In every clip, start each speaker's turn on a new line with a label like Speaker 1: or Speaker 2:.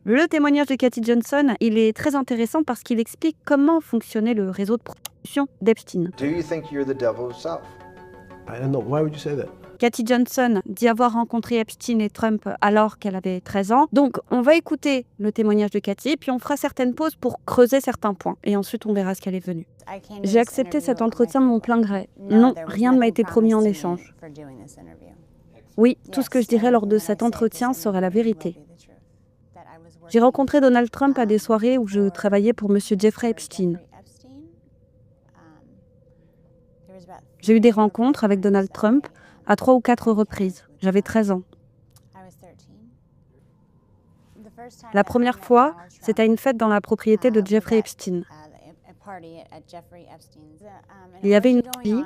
Speaker 1: Le témoignage de Cathy Johnson, il est très intéressant parce qu'il explique comment fonctionnait le réseau de prostitution d'Epstein.
Speaker 2: Do you think you're the devil yourself?
Speaker 3: I don't know. Why would you say that?
Speaker 1: Cathy Johnson dit avoir rencontré Epstein et Trump alors qu'elle avait 13 ans. Donc, on va écouter le témoignage de Cathy, puis on fera certaines pauses pour creuser certains points. Et ensuite, on verra ce qu'elle est venue. J'ai accepté cet entretien de mon plein gré. Non, rien ne m'a été promis en échange. Oui, tout ce que je dirais lors de cet entretien serait la vérité. J'ai rencontré Donald Trump à des soirées où je travaillais pour M. Jeffrey Epstein. J'ai eu des rencontres avec Donald Trump à 3 ou 4 reprises. J'avais 13 ans. La première fois, c'était à une fête dans la propriété de Jeffrey Epstein. Il y avait une fille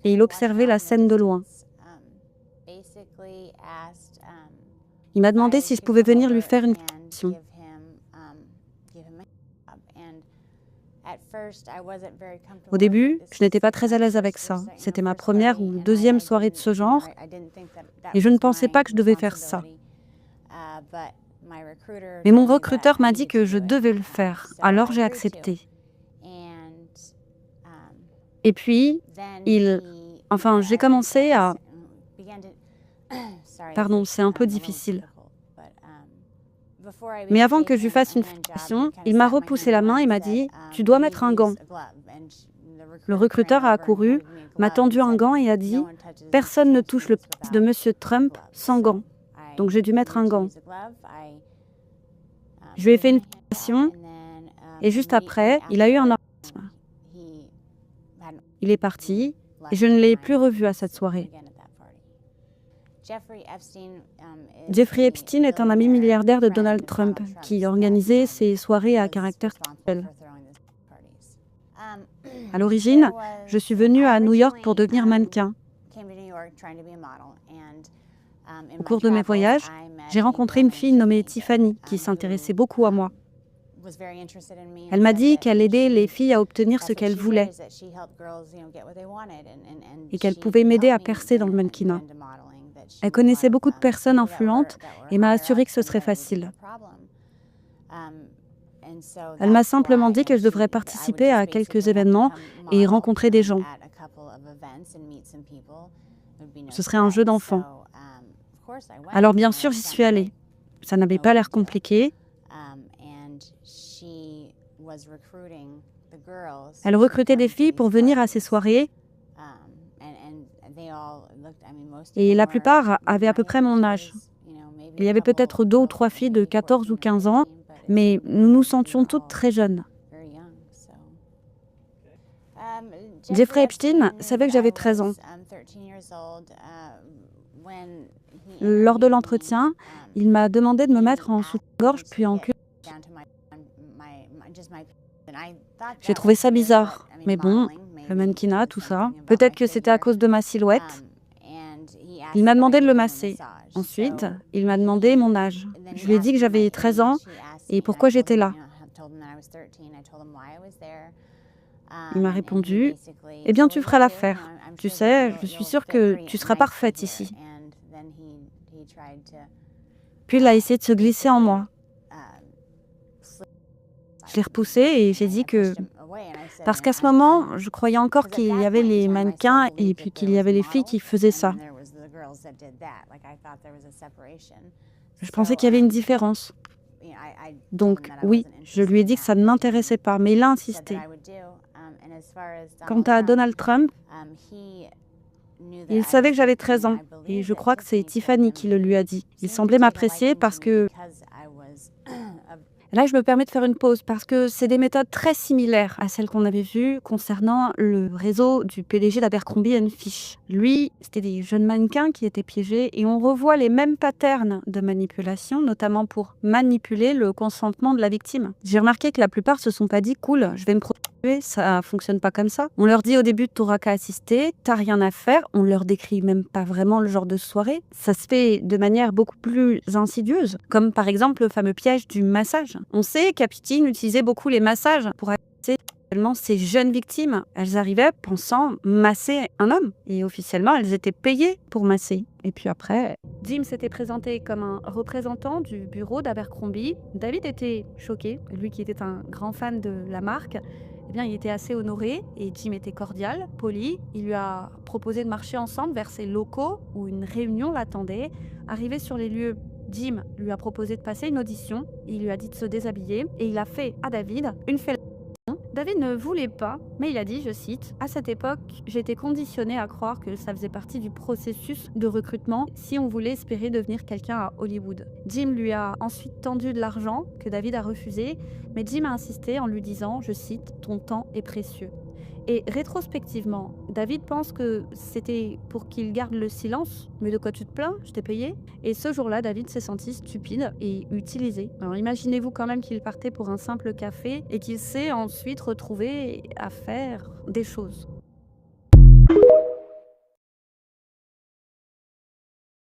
Speaker 1: et il observait la scène de loin. Il m'a demandé si je pouvais venir lui faire une fellation. Au début, je n'étais pas très à l'aise avec ça. C'était ma première ou deuxième soirée de ce genre et je ne pensais pas que je devais faire ça. Mais mon recruteur m'a dit que je devais le faire, alors j'ai accepté. Et puis, j'ai commencé à... Pardon, c'est un peu difficile. Mais avant que je lui fasse une fellation, il m'a repoussé la main et m'a dit « Tu dois mettre un gant ». Le recruteur a accouru, m'a tendu un gant et a dit « Personne ne touche le pénis de M. Trump sans gant ». Donc j'ai dû mettre un gant. Je lui ai fait une fellation et juste après, il a eu un orgasme. Il est parti et je ne l'ai plus revu à cette soirée. Jeffrey Epstein est un ami milliardaire de Donald Trump qui organisait ses soirées à caractère sexuel. À l'origine, je suis venue à New York pour devenir mannequin. Au cours de mes voyages, j'ai rencontré une fille nommée Tiffany qui s'intéressait beaucoup à moi. Elle m'a dit qu'elle aidait les filles à obtenir ce qu'elles voulaient et qu'elle pouvait m'aider à percer dans le mannequinat. Elle connaissait beaucoup de personnes influentes et m'a assuré que ce serait facile. Elle m'a simplement dit que je devrais participer à quelques événements et rencontrer des gens. Ce serait un jeu d'enfant. Alors bien sûr, j'y suis allée. Ça n'avait pas l'air compliqué. Elle recrutait des filles pour venir à ses soirées et la plupart avaient à peu près mon âge. Il y avait peut-être 2 ou 3 filles de 14 ou 15 ans, mais nous nous sentions toutes très jeunes. Jeffrey Epstein savait que j'avais 13 ans. Lors de l'entretien, il m'a demandé de me mettre en soutien-gorge puis en culotte. J'ai trouvé ça bizarre, mais bon, le mannequinat, tout ça. Peut-être que c'était à cause de ma silhouette. Il m'a demandé de le masser. Ensuite, il m'a demandé mon âge. Je lui ai dit que j'avais 13 ans et pourquoi j'étais là. Il m'a répondu « Eh bien, tu feras l'affaire. Tu sais, je suis sûre que tu seras parfaite ici. » Puis il a essayé de se glisser en moi. Je l'ai repoussé et j'ai dit que... Parce qu'à ce moment, je croyais encore qu'il y avait les mannequins et puis qu'il y avait les filles qui faisaient ça. Je pensais qu'il y avait une différence. Donc oui, je lui ai dit que ça ne m'intéressait pas, mais il a insisté. Quant à Donald Trump, il savait que j'avais 13 ans et je crois que c'est Tiffany qui le lui a dit. Il semblait m'apprécier parce que... Là, je me permets de faire une pause parce que c'est des méthodes très similaires à celles qu'on avait vues concernant le réseau du PDG d'Abercrombie & Fitch. Lui, c'était des jeunes mannequins qui étaient piégés et on revoit les mêmes patterns de manipulation, notamment pour manipuler le consentement de la victime. J'ai remarqué que la plupart se sont pas dit « cool, je vais me prostituer, ça fonctionne pas comme ça ». On leur dit au début « t'auras qu'à assister, t'as rien à faire ». On leur décrit même pas vraiment le genre de soirée. Ça se fait de manière beaucoup plus insidieuse, comme par exemple le fameux piège du massage. On sait qu'Epstein utilisait beaucoup les massages pour accéder Ces jeunes victimes, elles arrivaient pensant masser un homme. Et officiellement, elles étaient payées pour masser. Et puis après, Jim s'était présenté comme un représentant du bureau d'Abercrombie. David était choqué. Lui qui était un grand fan de la marque, eh bien, il était assez honoré et Jim était cordial, poli. Il lui a proposé de marcher ensemble vers ses locaux où une réunion l'attendait. Arrivé sur les lieux, Jim lui a proposé de passer une audition. Il lui a dit de se déshabiller et il a fait à David une fellation. David ne voulait pas, mais il a dit, je cite, « À cette époque, j'étais conditionné à croire que ça faisait partie du processus de recrutement si on voulait espérer devenir quelqu'un à Hollywood. » Jim lui a ensuite tendu de l'argent que David a refusé, mais Jim a insisté en lui disant, je cite, « Ton temps est précieux. » Et rétrospectivement, David pense que c'était pour qu'il garde le silence. Mais de quoi tu te plains? Je t'ai payé. Et ce jour-là, David s'est senti stupide et utilisé. Alors imaginez-vous quand même qu'il partait pour un simple café et qu'il s'est ensuite retrouvé à faire des choses.